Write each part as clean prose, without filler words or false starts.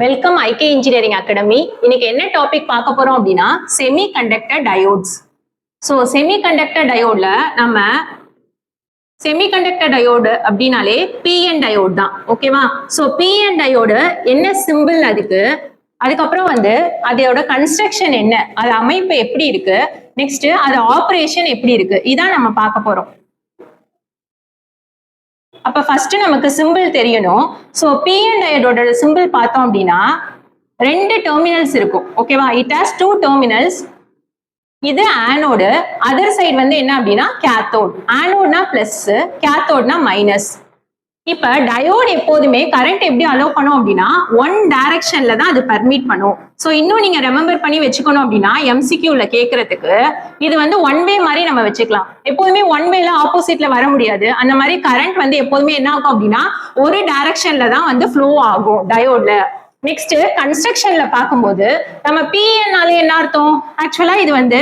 Welcome ஐகே engineering academy. இன்னைக்கு என்ன topic பார்க்க போறோம் அப்படின்னா செமிகண்டக்டர் டயோட்ஸ். ஸோ செமிகண்டக்டர் டயோட்ல நம்ம செமிகண்டக்டர் டயோடு அப்படின்னாலே பிஎன் டயோட் தான், ஓகேவா? ஸோ பிஎன் டயோடு என்ன சிம்பிள் அதுக்கப்புறம் அதோட கன்ஸ்ட்ரக்ஷன் என்ன, அது அமைப்பு எப்படி இருக்கு, நெக்ஸ்ட் அது ஆப்ரேஷன் எப்படி இருக்கு, இதான் நம்ம பார்க்க போறோம். அப்ப ஃபர்ஸ்ட் நமக்கு சிம்பிள் தெரியணும். ஸோ பிஎன் டயோடோட சிம்பிள் பார்த்தோம் அப்படின்னா ரெண்டு டெர்மினல்ஸ் இருக்கும், ஓகேவா? It has two terminals. இது ஆனோடு, அதர் சைடு என்ன அப்படின்னா கேத்தோட். ஆனோட்னா பிளஸ், கேத்தோட்னா மைனஸ். இப்ப டயோட் எப்போதுமே கரண்ட் எப்படி அலோவ் பண்ணும் அப்படின்னா ஒன் டைரக்ஷன்ல தான் அது பர்மிட் பண்ணும். ஸோ இன்னும் நீங்க ரெமெம்பர் பண்ணி வச்சுக்கணும் அப்படின்னா எம்சிக்யூல கேட்கறதுக்கு இது ஒன் வே மாதிரி நம்ம வச்சுக்கலாம். எப்போதுமே ஒன் வேல ஆப்போசிட்ல வர முடியாது. அந்த மாதிரி கரண்ட் எப்போதுமே என்ன ஆகும் அப்படின்னா ஒரு டைரக்ஷன்ல தான் ஃப்ளோ ஆகும் டயோட்ல. நெக்ஸ்ட் கன்ஸ்ட்ரக்ஷன்ல பார்க்கும்போது நம்ம பிஎன்னால என்ன அர்த்தம்? ஆக்சுவலா இது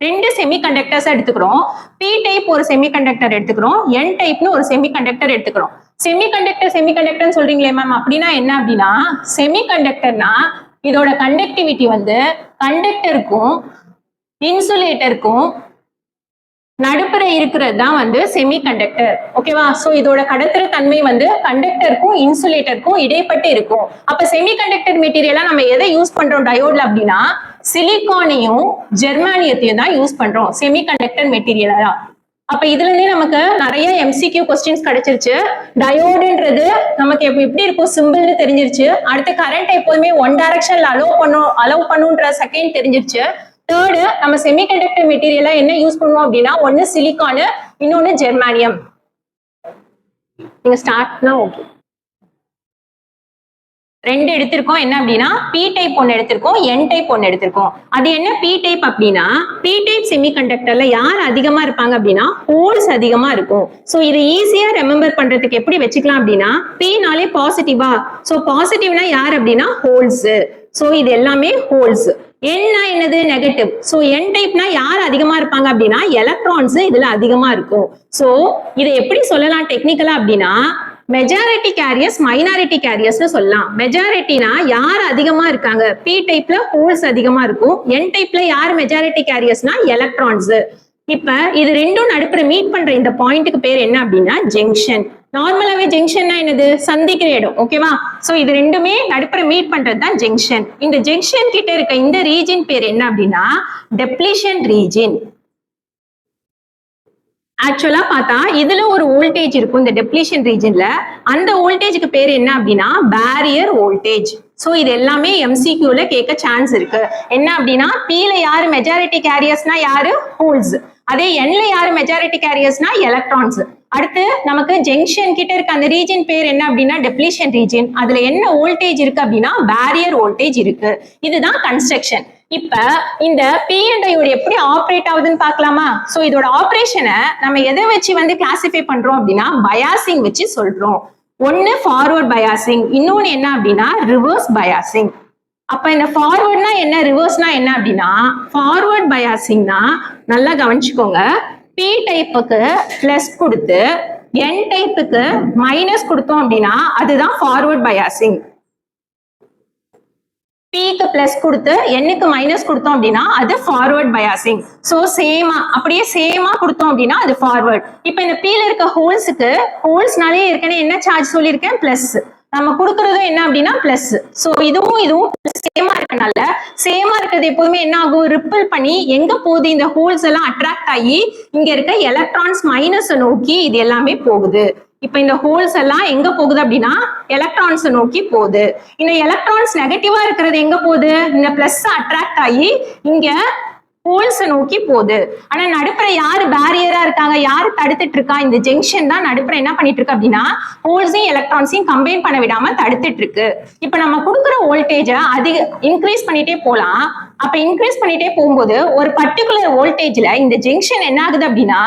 ரெண்டு செமிகண்டக்டர்ஸ் எடுத்துக்கிறோம். பி டைப் ஒரு செமிகண்டக்டர் எடுத்துக்கிறோம், என் டைப்னு ஒரு செமிகண்டக்டர் எடுத்துக்கிறோம். செமிகண்டக்டர் சொல்றீங்களே மேம், அப்படின்னா என்ன அப்படின்னா செமிகண்டக்டர்னா இதோட கண்டக்டிவிட்டி கண்டக்டருக்கும் இன்சுலேட்டருக்கும் நடுப்புற இருக்கிறது தான் செமிகண்டக்டர், ஓகேவா? சோ இதோட கடத்துற தன்மை கண்டக்டருக்கும் இன்சுலேட்டருக்கும் இடைப்பட்டு இருக்கும். அப்ப செமிகண்டக்டர் மெட்டீரியலா நம்ம எதை யூஸ் பண்றோம் டயோட்ல அப்படின்னா சிலிகானையும் ஜெர்மானியத்தையும் தான் யூஸ் பண்றோம் செமிகண்டக்டர் மெட்டீரியலா. அப்ப இதுல இருந்தே நமக்கு நிறைய எம்சிக்யூ கொஸ்டின்ஸ் கிடைச்சிருச்சு. டயோடுன்றது நமக்கு எப்படி இருக்கும் சிம்பிள்னு தெரிஞ்சிருச்சு. அடுத்து கரண்ட் எப்போதுமே ஒன் டைரக்ஷன்ல அலோவ் பண்ணுன்ற செகண்ட் தெரிஞ்சிருச்சு. தேர்டு, நம்ம செமிகண்டக்டர் மெட்டீரியலா என்ன யூஸ் பண்ணுவோம் அப்படின்னா ஒன்னு சிலிகானு, இன்னொன்னு ஜெர்மானியம். நீங்க ஸ்டார்ட்னா ஓகே. ரெண்டு எடுத்திருக்கோம். என்ன அப்படின்னா பி டைப் ஒன்னு எடுத்திருக்கோம், என் டைப் ஒன்னு எடுத்திருக்கோம். அது என்ன பி டைப் அப்படின்னா பி டைப் செமிகண்டக்டர்ல யார் அதிகமா இருப்பாங்க அப்படின்னா ஹோல்ஸ் அதிகமா இருக்கும். சோ இது ஈஸியா ரெமெம்பர் பண்றதுக்கு எப்படி வச்சுக்கலாம் அப்படின்னா பினாலே பாசிட்டிவா, சோ பாசிட்டிவ்னா யார் அப்படின்னா ஹோல்ஸ். சோ இது எல்லாமே ஹோல்ஸ். என்னா என்னது நெகட்டிவ். சோ என் டைப்னா யார் அதிகமா இருப்பாங்க அப்படின்னா எலக்ட்ரான்ஸ் இதுல அதிகமா இருக்கும். சோ இதை எப்படி சொல்லலாம் டெக்னிக்கலா அப்படின்னா மெஜாரிட்டி கேரியர்ஸ் மைனாரிட்டி கேரியர்ஸ் சொல்லலாம். மெஜாரிட்டினா யார் அதிகமா இருக்காங்க, பி டைப்ல ஹோல்ஸ் அதிகமா இருக்கும், என் டைப்ல யார் மெஜாரிட்டி கேரியர்ஸ்னா எலக்ட்ரான்ஸ். இப்ப இது ரெண்டும் நடுப்புற மீட் பண்ற இந்த பாயிண்ட்டுக்கு பேர் என்ன அப்படின்னா ஜங்ஷன். நார்மலாவே ஜங்ஷன்னா என்னது சந்திக்கிற இடம், ஓகேவா? சோ இது ரெண்டுமே நடுப்புற மீட் பண்றது தான் ஜங்ஷன். இந்த ஜங்ஷன் கிட்ட இருக்க இந்த ரீஜன் பேர் என்ன அப்படின்னா டெப்ளீஷன் ரீஜன். ஆக்சுவலா பார்த்தா இதுல ஒரு வோல்டேஜ் இருக்கும் இந்த டெப்ளீஷன் ரீஜன்ல. அந்த வோல்டேஜ்க்கு பேர் என்ன அப்படின்னா பேரியர் வோல்டேஜ். சோ இது எல்லாமே எம்சிக்யூல கேட்க சான்ஸ் இருக்கு. என்ன அப்படின்னா பில யாரு மெஜாரிட்டி கேரியர்ஸ்னா யாரு ஹோல்ஸ், அதே என்ல யாரு மெஜாரிட்டி கேரியர்ஸ்னா எலக்ட்ரான்ஸ். அடுத்து நமக்கு ஜங்ஷன் கிட்ட இருக்க அந்த ரீஜன் பேர் என்ன அப்படின்னா டெப்ளீஷன் ரீஜன். அதுல என்ன வோல்டேஜ் இருக்கு அப்படின்னா பேரியர் வோல்டேஜ் இருக்கு. இதுதான் கன்ஸ்ட்ரக்ஷன். இப்ப இந்த பிஎன் டயோடு எப்படி ஆப்ரேட் ஆகுதுன்னு பார்க்கலாமா? சோ இதோட ஆப்ரேஷனை நம்ம எதை வச்சு கிளாசிஃபை பண்றோம் அப்படின்னா பயாசிங் வச்சு சொல்றோம். ஒன்னு ஃபார்வர்ட் பயாசிங், இன்னொன்னு என்ன அப்படின்னா ரிவர்ஸ் பயாசிங். அப்ப இந்த ஃபார்வர்ட்னா என்ன, ரிவர்ஸ்னா என்ன அப்படின்னா ஃபார்வர்ட் பயாசிங்னா நல்லா கவனிச்சுக்கோங்க, பி டைப்புக்கு பிளஸ் கொடுத்து என் டைப்புக்கு மைனஸ் கொடுத்தோம் அப்படின்னா அதுதான் ஃபார்வர்ட் பயாசிங். பிக்கு பிளஸ் கொடுத்து எண்ணுக்கு மைனஸ் கொடுத்தோம் அப்படின்னா அது ஃபார்வர்ட் பயாசிங். சோ அப்படியே சேமா கொடுத்தோம் அப்படின்னா அது ஃபார்வர்ட். இப்ப இந்த பில இருக்க ஹோல்ஸுக்கு ஹோல்ஸ்னாலே ஏற்கனவே என்ன சார்ஜ் சொல்லியிருக்கேன் பிளஸ், நம்ம கொடுக்கறதும் என்ன அப்படின்னா பிளஸ். சோ இதுவும் சேமா இருக்கனால சேமா இருக்கிறது எப்போதுமே என்ன ஆகும் ரிப்பிள் பண்ணி எங்க போகுது இந்த ஹோல்ஸ் எல்லாம் அட்ராக்ட் ஆகி இங்க இருக்க எலக்ட்ரான்ஸ் மைனஸ் நோக்கி இது எல்லாமே போகுது. இப்ப இந்த ஹோல்ஸ் எல்லாம் எங்க போகுது அப்படின்னா எலக்ட்ரான்ஸ் நோக்கி போகுது. இந்த எலக்ட்ரான்ஸ் நெகட்டிவா இருக்கிறது எங்க போகுது, இந்த பிளஸ் அட்ராக்ட் ஆகி இங்க ஹோல்ஸ் நோக்கி போகுது. ஆனா நடுப்புற யாரு பேரியரா இருக்காங்க, யாரு தடுத்துட்டு இருக்கா, இந்த ஜங்ஷன் தான் நடுப்புற என்ன பண்ணிட்டு இருக்கு அப்படின்னா ஹோல்ஸையும் எலக்ட்ரான்ஸையும் கம்பைன் பண்ண விடாம தடுத்துட்டு இருக்கு. இப்ப நம்ம கொடுக்குற வோல்டேஜ இன்க்ரீஸ் பண்ணிட்டே போலாம். அப்ப இன்க்ரீஸ் பண்ணிட்டே போகும்போது ஒரு பர்டிகுலர் வோல்டேஜ்ல இந்த ஜங்ஷன் என்ன ஆகுது அப்படின்னா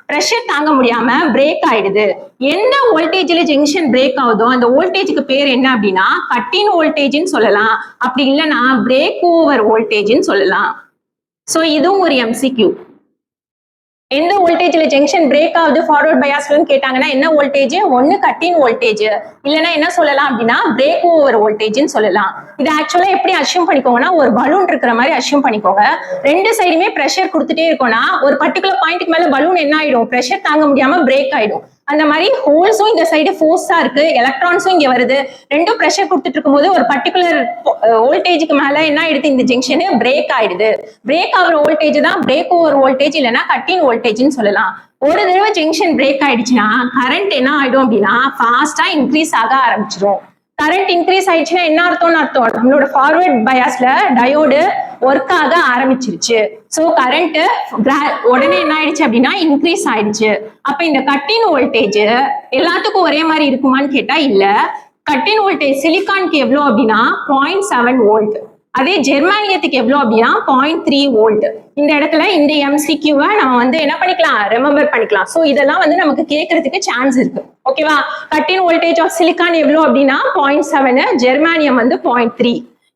பிரஷர் தாங்க முடியாம பிரேக் ஆயிடுது. எந்த வோல்டேஜ்ல ஜங்ஷன் பிரேக் ஆகுதோ அந்த வோல்டேஜுக்கு பேர் என்ன அப்படின்னா கட்-இன் வோல்டேஜ்னு சொல்லலாம். அப்படி இல்லைன்னா பிரேக் ஓவர் வோல்டேஜ்னு சொல்லலாம். சோ இதுவும் ஒரு எம்சிக்யூ. எந்த வோல்டேஜ்ல ஜங்ஷன் பிரேக் ஆகுது ஃபார்வர்ட் பயாஸ்லன்னு கேட்டாங்கன்னா என்ன வோல்டேஜ்? ஒன்னு கட்டின் வோல்டேஜ், இல்லைன்னா என்ன சொல்லலாம் அப்படின்னா பிரேக் ஓவர் வோல்டேஜ்னு சொல்லலாம். இது ஆக்சுவலா எப்படி அஷ்யூம் பண்ணிக்கோங்கன்னா, ஒரு பலூன் இருக்கிற மாதிரி அஷ்யூம் பண்ணிக்கோங்க. ரெண்டு சைடுமே பிரஷர் கொடுத்துட்டே இருக்கோம்னா ஒரு பர்டிகுலர் பாயிண்ட்டுக்கு மேல பலூன் என்ன ஆயிடும்? பிரஷர் தாங்க முடியாம பிரேக் ஆயிடும். அந்த மாதிரி ஹோல்ஸும் இந்த சைடு ஃபோர்ஸா இருக்கு, எலக்ட்ரான்ஸும் இங்க வருது, ரெண்டும் பிரஷர் கொடுத்துட்டு இருக்கும்போது ஒரு பர்டிகுலர் வோல்டேஜுக்கு மேல என்ன ஆயிடுது? இந்த ஜங்ஷன் பிரேக் ஆயிடுது. பிரேக் ஆகிற வோல்டேஜ் தான் பிரேக் ஓவர் வோல்டேஜ், இல்லைன்னா கட்டின் வோல்டேஜ்னு சொல்லலாம். ஒரு தடவை ஜங்ஷன் பிரேக் ஆயிடுச்சுன்னா கரண்ட் என்ன ஆயிடும் அப்படின்னா ஃபாஸ்டா இன்க்ரீஸ் ஆக ஆரம்பிச்சிடும். கரண்ட் இன்க்ரீஸ் ஆயிடுச்சுன்னா என்ன அர்த்தம்னு அர்த்தம், நம்மளோட ஃபார்வர்ட் பயாஸ்ல டயோடு ஒர்க் ஆக ஆரம்பிச்சிருச்சு. சோ கரண்ட் உடனே என்ன ஆயிடுச்சு அப்படின்னா இன்க்ரீஸ் ஆயிடுச்சு. அப்ப இந்த கட்டின் வோல்டேஜ் எல்லாத்துக்கும் ஒரே மாதிரி இருக்குமான்னு கேட்டா இல்ல. கட்டின் வோல்டேஜ் சிலிக்கானுக்கு எவ்வளவு அப்படின்னா 0.7 வோல்ட், அதே ஜெர்மானியத்துக்கு எவ்வளவு அப்படின்னா 0.3 வோல்ட். இந்த இடத்துல இந்த எம்சிக்யூவை நம்ம வந்து என்ன பண்ணிக்கலாம்? ரிமெம்பர் பண்ணிக்கலாம். சோ இதெல்லாம் வந்து நமக்கு கேட்கறதுக்கு சான்ஸ் இருக்கு. ஓகேவா? கட்டின் வோல்டேஜ் ஆஃப் சிலிக்கான் எவ்வளவு அப்படின்னா 0.7, ஜெர்மானியம் வந்து 0.3.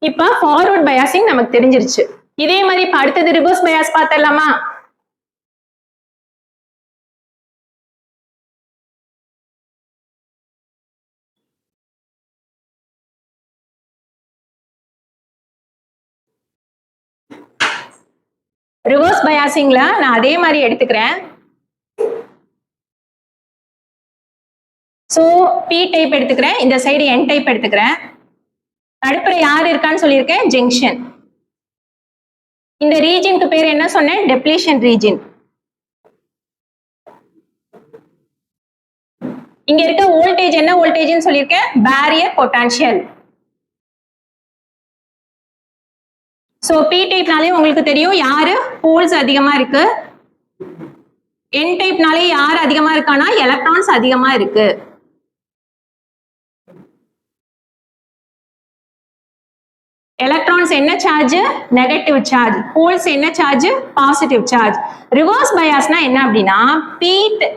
இப்ப ஃபார்வர்ட் பயாசிங் நமக்கு தெரிஞ்சிருச்சு. இதே மாதிரி இப்ப அடுத்தது ரிவர்ஸ் பயாஸ் பார்த்தலாமா? ரிவர்ஸ் பயாசிங்ல நான் அதே மாதிரி எடுத்துக்கிறேன். சோ பி டைப் எடுத்துக்கிறேன், இந்த சைடு என் டைப் எடுத்துக்கிறேன். நடுப்புற யார் இருக்கான்னு சொல்லியிருக்கேன்? ஜங்ஷன். இந்த ரீஜனுக்கு பேர் என்ன சொன்னேன்? Depletion region. இங்க இருக்க வோல்டேஜ் என்ன வோல்டேஜ்னு சொல்லியிருக்கேன்? Barrier potential. சோ பி டைப்னாலே உங்களுக்கு தெரியும் யாரு போல்ஸ் அதிகமா இருக்கு. என் டைப்னாலே யார் அதிகமா இருக்கானா எலக்ட்ரான்ஸ் அதிகமா இருக்கு. எலக்ட்ரான்ஸ் என்ன சார்ஜ்? Negative charge. ஹோல்ஸ் என்ன சார்ஜ்? Positive charge. ரிவர்ஸ் பயாஸ்னா என்ன அப்படின்னா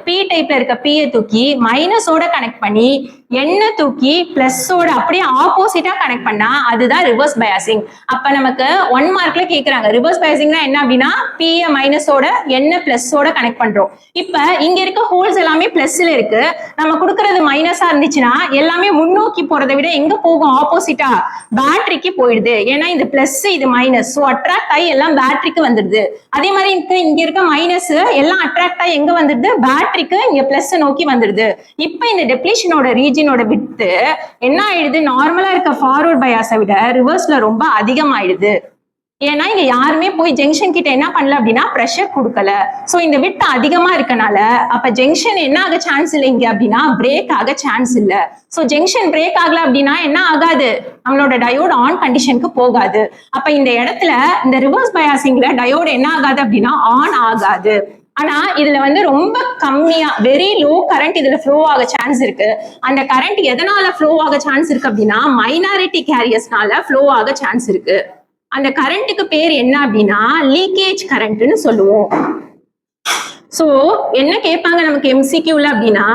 பி டைப்ல இருக்க பியை தூக்கி மைனஸோட கனெக்ட் பண்ணி என்ன தூக்கி பிளஸோட அப்படியே ஆப்போசிட்டா கனெக்ட் பண்ணா அதுதான் ரிவர்ஸ் பயாசிங். அப்ப நமக்கு 1 மார்க்ல கேக்குறாங்க ரிவர்ஸ் பயாசிங்னா என்ன அப்படின்னா பிஏ மைனஸோட என்ன பிளஸோட கனெக்ட் பண்றோம். இப்ப இங்க இருக்க ஹோல்ஸ் எல்லாமே பிளஸ்ல இருக்கு, நம்ம கொடுக்கறது மைனஸா இருந்துச்சுன்னா எல்லாமே முன்னோக்கி போறதை விட எங்க போகும்? ஆப்போசிட்டா பேட்டரிக்கு போயிடுது. ஏன்னா இது பிளஸ் இது மைனஸ், ஸோ அட்ராக்ட் ஆகி எல்லாம் பேட்டரிக்கு வந்துடுது. அதே மாதிரி இங்க இருக்க மைனஸ் எல்லாம் அட்ராக்ட் ஆகி எங்க வந்துடுது? பேட்டரிக்கு இங்க பிளஸ் நோக்கி வந்துடுது. இப்ப இந்த டெப்ளீஷனோட ரீஜனோட விட்த் என்ன ஆயிடுது? நார்மலா இருக்க ஃபார்வர்ட் பயாஸை விட ரிவர்ஸ்ல ரொம்ப அதிகமாயிடுது. ஏன்னா இங்க யாருமே போய் ஜங்ஷன் கிட்ட என்ன பண்ணல அப்படின்னா பிரஷர் கொடுக்கல. சோ இந்த விட்த் அதிகமா இருக்கனால அப்ப ஜங்ஷன் என்ன ஆக சான்ஸ் இல்லை இங்க அப்படின்னா பிரேக் ஆக சான்ஸ் இல்ல. சோ ஜங்ஷன் பிரேக் ஆகல அப்படின்னா என்ன ஆகாது? நம்மளோட டயோடு ஆன் கண்டிஷனுக்கு போகாது. அப்ப இந்த இடத்துல இந்த ரிவர்ஸ் பயாசிங்ல டயோடு என்ன ஆகாது அப்படின்னா ஆன் ஆகாது. ஆனா இதுல வந்து ரொம்ப கம்மியா வெரி லோ கரண்ட் இதுல ஃப்ளோ ஆக சான்ஸ் இருக்கு. அந்த கரண்ட் எதனால ஃப்ளோ ஆக சான்ஸ் இருக்கு அப்படின்னா மைனாரிட்டி கேரியர்ஸ்னால ஃப்ளோ ஆக சான்ஸ் இருக்கு. அந்த கரண்ட்டுக்கு பேர் என்ன அப்படின்னா லீக்கேஜ் கரண்ட்னு சொல்லுவோம். சோ என்ன கேட்பாங்க நமக்கு எம்சிக்யூல அப்படின்னா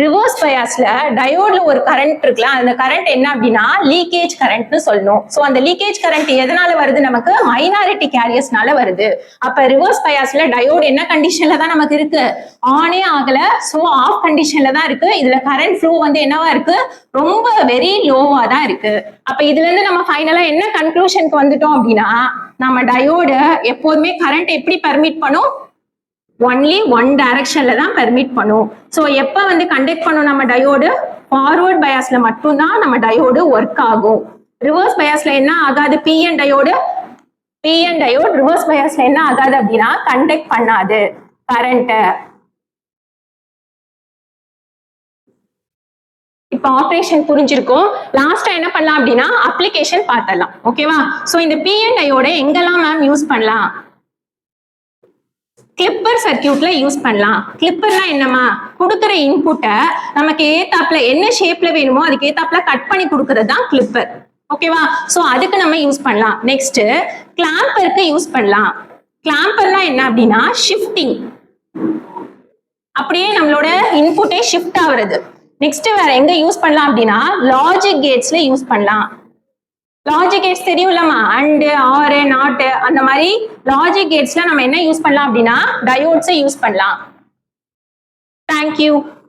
ரிவர்ஸ் பயாஸ்ல டயோட்ல ஒரு கரண்ட் இருக்குல்ல, அந்த கரண்ட் என்ன அப்படின்னா லீக்கேஜ் கரண்ட்னு சொல்லணும். சோ அந்த லீக்கேஜ் கரண்ட் எதனால வருது? நமக்கு மைனாரிட்டி கேரியர்ஸ்னால வருது. அப்ப ரிவர்ஸ் பயாஸ்ல டயோட் என்ன கண்டிஷன்ல தான் நமக்கு இருக்கு? ஆனே ஆகல, சோ ஆஃப் கண்டிஷன்ல தான் இருக்கு. இதுல கரண்ட் ஃப்ளோ வந்து என்னவா இருக்கு? ரொம்ப வெரி லோவா தான் இருக்கு. அப்ப இதுல இருந்து நம்ம ஃபைனலா என்ன கன்க்ளூஷனுக்கு வந்துட்டோம் அப்படின்னா நம்ம டயோடு எப்போதுமே கரண்ட் எப்படி பர்மிட் பண்ணும்? ஒன்லி ஒன் டைரக்ஷன்ல தான் பெர்மிட் பண்ணும். சோ எப்ப வந்து கண்டக்ட் பண்ணும் நம்ம டயோடு? ஃபார்வர்ட் பயாஸ்ல மட்டும்தான் நம்ம டயோடு ஒர்க் ஆகும். ரிவர்ஸ் பயாஸ்ல என்ன ஆகாது? பிஎன் டயோடு ரிவர்ஸ் பயாஸ்ல என்ன ஆகாது அப்படின்னா கண்டக்ட் பண்ணாது கரண்ட். இப்ப ஆபரேஷன் புரிஞ்சிருக்கும். லாஸ்டா என்ன பண்ணலாம் அப்படின்னா அப்ளிகேஷன் பார்த்தலாம். ஓகேவா? சோ இந்த பிஎன் டயோட எங்கெல்லாம் மேம் யூஸ் பண்ணலாம்? கிளிப்பர் சர்க்கியூட்ல யூஸ் பண்ணலாம். கிளிப்பர்னா என்னமா? கொடுக்குற இன்புட்டை நமக்கு ஏத்தாப்புல என்ன ஷேப்ல வேணுமோ அதுக்கு ஏத்தாப்புல கட் பண்ணி கொடுக்கறது தான் கிளிப்பர். ஓகேவா? சோ அதுக்கு நம்ம யூஸ் பண்ணலாம். நெக்ஸ்ட் கிளாம்பருக்கு யூஸ் பண்ணலாம். கிளாம்பர்னா என்ன அப்படின்னா ஷிஃப்டிங், அப்படியே நம்மளோட இன்புட்டே ஷிஃப்ட் ஆகுறது. நெக்ஸ்ட் வேற எங்க யூஸ் பண்ணலாம் அப்படின்னா லாஜிக் கேட்ஸ்ல யூஸ் பண்ணலாம். லாஜிக் கேட்ஸ் தெரியும்லமா, அண்ட், ஆர், நாட், அந்த மாதிரி லாஜிக் கேட்ஸ்ல நம்ம என்ன யூஸ் பண்ணலாம் அப்படின்னா டயோட்ஸை யூஸ் பண்ணலாம். தேங்க்யூ.